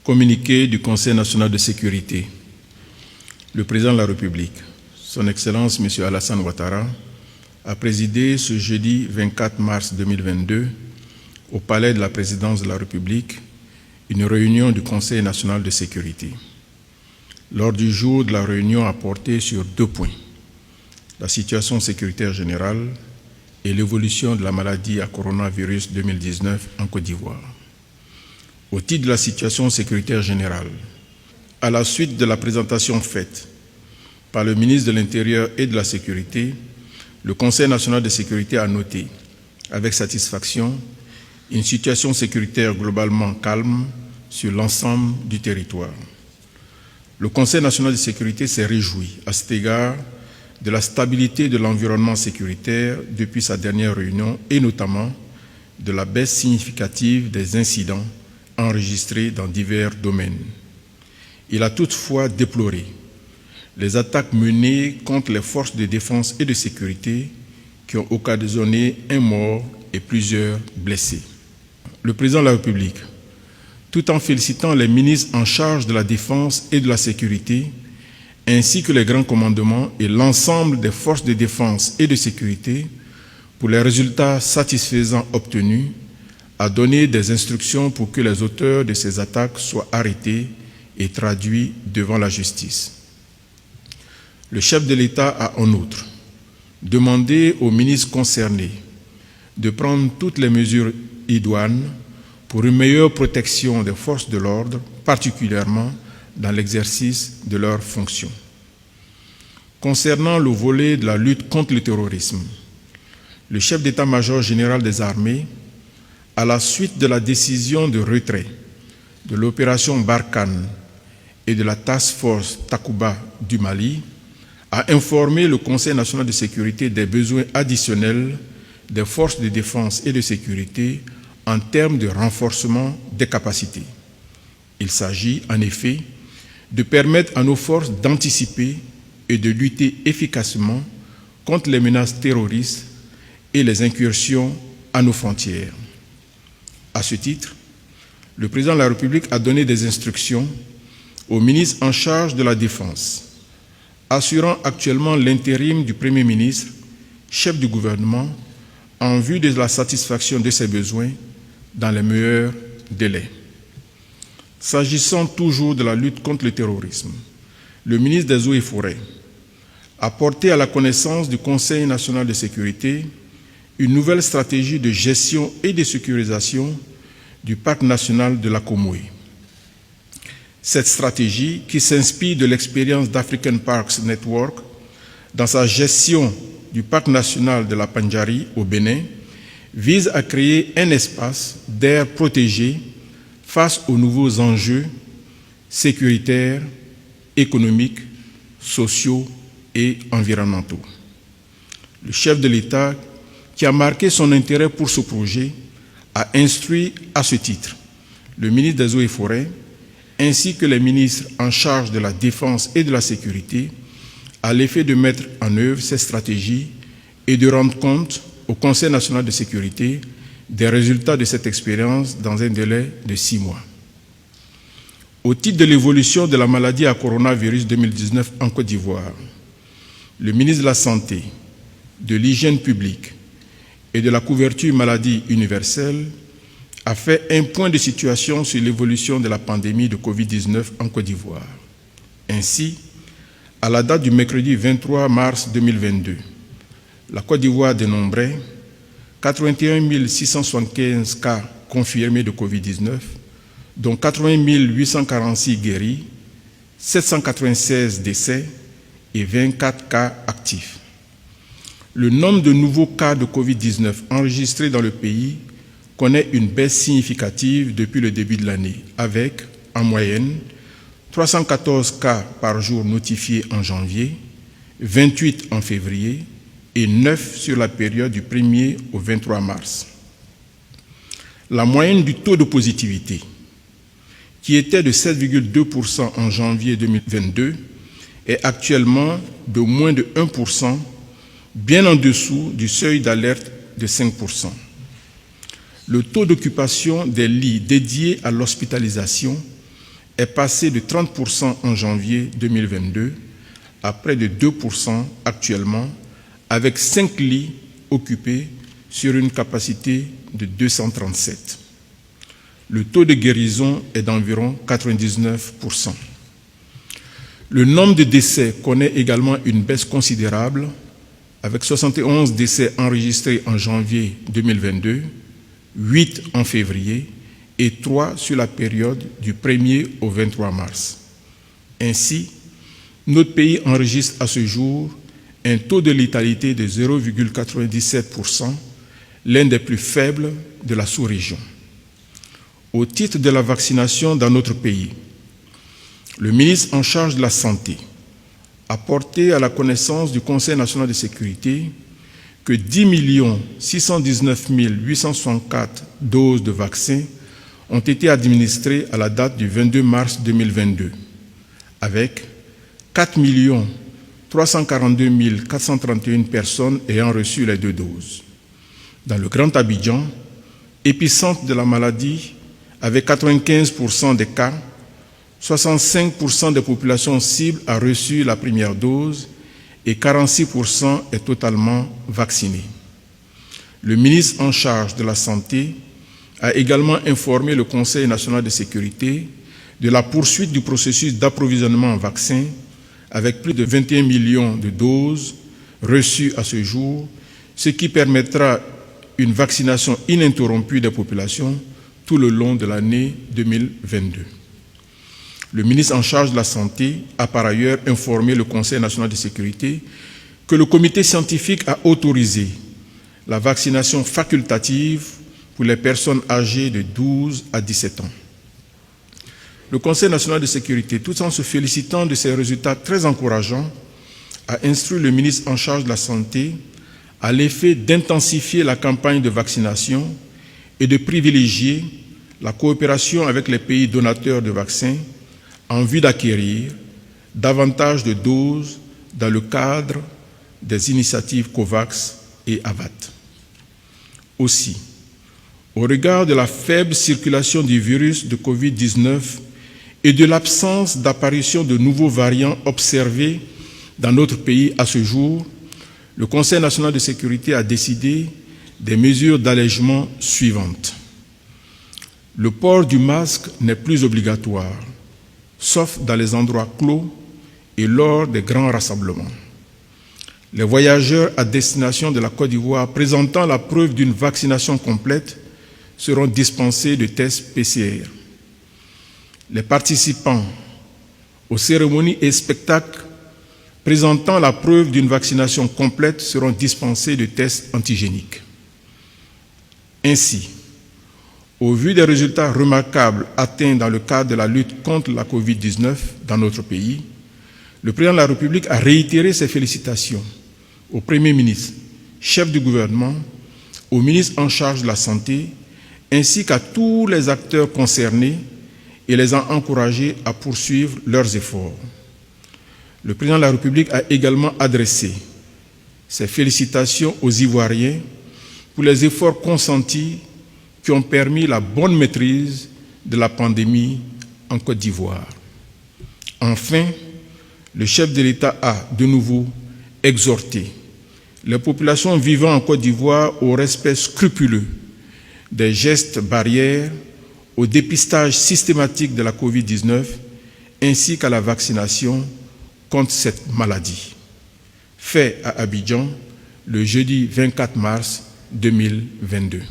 Communiqué du Conseil national de sécurité. Le président de la République, son Excellence M. Alassane Ouattara, a présidé ce jeudi 24 mars 2022 au Palais de la Présidence de la République une réunion du Conseil national de sécurité. L'ordre du jour de la réunion a porté sur 2 points: la situation sécuritaire générale et l'évolution de la maladie à coronavirus 2019 en Côte d'Ivoire. Au titre de la situation sécuritaire générale, à la suite de la présentation faite par le ministre de l'Intérieur et de la Sécurité, le Conseil national de sécurité a noté avec satisfaction une situation sécuritaire globalement calme sur l'ensemble du territoire. Le Conseil national de sécurité s'est réjoui à cet égard de la stabilité de l'environnement sécuritaire depuis sa dernière réunion et notamment de la baisse significative des incidents enregistrés dans divers domaines. Il a toutefois déploré les attaques menées contre les forces de défense et de sécurité qui ont occasionné un mort et plusieurs blessés. Le président de la République, tout en félicitant les ministres en charge de la défense et de la sécurité, ainsi que les grands commandements et l'ensemble des forces de défense et de sécurité pour les résultats satisfaisants obtenus, a donné des instructions pour que les auteurs de ces attaques soient arrêtés et traduits devant la justice. Le chef de l'État a en outre demandé aux ministres concernés de prendre toutes les mesures idoines pour une meilleure protection des forces de l'ordre, particulièrement dans l'exercice de leurs fonctions. Concernant le volet de la lutte contre le terrorisme, le chef d'état-major général des armées, à la suite de la décision de retrait de l'opération Barkhane et de la Task Force Takuba du Mali, a informé le Conseil national de sécurité des besoins additionnels des forces de défense et de sécurité en termes de renforcement des capacités. Il s'agit en effet de permettre à nos forces d'anticiper et de lutter efficacement contre les menaces terroristes et les incursions à nos frontières. À ce titre, le président de la République a donné des instructions au ministre en charge de la Défense, assurant actuellement l'intérim du Premier ministre, chef du gouvernement, en vue de la satisfaction de ses besoins dans les meilleurs délais. S'agissant toujours de la lutte contre le terrorisme, le ministre des Eaux et Forêts a porté à la connaissance du Conseil national de sécurité une nouvelle stratégie de gestion et de sécurisation du parc national de la Comoé. Cette stratégie, qui s'inspire de l'expérience d'African Parks Network dans sa gestion du parc national de la Pandjari au Bénin, vise à créer un espace d'air protégé face aux nouveaux enjeux sécuritaires, économiques, sociaux et environnementaux. Le chef de l'État, qui a marqué son intérêt pour ce projet, a instruit à ce titre le ministre des Eaux et Forêts ainsi que les ministres en charge de la défense et de la sécurité à l'effet de mettre en œuvre ces stratégies et de rendre compte au Conseil national de sécurité des résultats de cette expérience dans un délai de 6 mois. Au titre de l'évolution de la maladie à coronavirus 2019 en Côte d'Ivoire, le ministre de la Santé, de l'Hygiène publique et de la couverture maladie universelle a fait un point de situation sur l'évolution de la pandémie de Covid-19 en Côte d'Ivoire. Ainsi, à la date du mercredi 23 mars 2022, la Côte d'Ivoire dénombrait 81 675 cas confirmés de Covid-19, dont 80 846 guéris, 796 décès et 24 cas actifs. Le nombre de nouveaux cas de Covid-19 enregistrés dans le pays connaît une baisse significative depuis le début de l'année, avec, en moyenne, 314 cas par jour notifiés en janvier, 28 en février et 9 sur la période du 1er au 23 mars. La moyenne du taux de positivité, qui était de 7,2% en janvier 2022, est actuellement de moins de 1%, bien en dessous du seuil d'alerte de 5%. Le taux d'occupation des lits dédiés à l'hospitalisation est passé de 30% en janvier 2022 à près de 2% actuellement, avec 5 lits occupés sur une capacité de 237. Le taux de guérison est d'environ 99%. Le nombre de décès connaît également une baisse considérable, avec 71 décès enregistrés en janvier 2022, 8 en février et 3 sur la période du 1er au 23 mars. Ainsi, notre pays enregistre à ce jour un taux de létalité de 0,97%, l'un des plus faibles de la sous-région. Au titre de la vaccination dans notre pays, le ministre en charge de la Santé a porté à la connaissance du Conseil national de sécurité que 10 619 864 doses de vaccins ont été administrées à la date du 22 mars 2022, avec 4 342 431 personnes ayant reçu les 2 doses. Dans le Grand Abidjan, épicentre de la maladie, avec 95% des cas, 65% des populations cibles a reçu la première dose et 46% est totalement vacciné. Le ministre en charge de la Santé a également informé le Conseil national de sécurité de la poursuite du processus d'approvisionnement en vaccins avec plus de 21 millions de doses reçues à ce jour, ce qui permettra une vaccination ininterrompue des populations tout le long de l'année 2022. Le ministre en charge de la Santé a par ailleurs informé le Conseil national de sécurité que le comité scientifique a autorisé la vaccination facultative pour les personnes âgées de 12 à 17 ans. Le Conseil national de sécurité, tout en se félicitant de ces résultats très encourageants, a instruit le ministre en charge de la Santé à l'effet d'intensifier la campagne de vaccination et de privilégier la coopération avec les pays donateurs de vaccins en vue d'acquérir davantage de doses dans le cadre des initiatives COVAX et AVAT. Aussi, au regard de la faible circulation du virus de Covid-19 et de l'absence d'apparition de nouveaux variants observés dans notre pays à ce jour, le Conseil national de sécurité a décidé des mesures d'allègement suivantes. Le port du masque n'est plus obligatoire, sauf dans les endroits clos et lors des grands rassemblements. Les voyageurs à destination de la Côte d'Ivoire présentant la preuve d'une vaccination complète seront dispensés de tests PCR. Les participants aux cérémonies et spectacles présentant la preuve d'une vaccination complète seront dispensés de tests antigéniques. Ainsi, au vu des résultats remarquables atteints dans le cadre de la lutte contre la Covid-19 dans notre pays, le président de la République a réitéré ses félicitations au Premier ministre, chef du gouvernement, au ministre en charge de la Santé, ainsi qu'à tous les acteurs concernés et les a encouragés à poursuivre leurs efforts. Le président de la République a également adressé ses félicitations aux Ivoiriens pour les efforts consentis qui ont permis la bonne maîtrise de la pandémie en Côte d'Ivoire. Enfin, le chef de l'État a de nouveau exhorté les populations vivant en Côte d'Ivoire au respect scrupuleux des gestes barrières, au dépistage systématique de la Covid-19 ainsi qu'à la vaccination contre cette maladie. Fait à Abidjan le jeudi 24 mars 2022.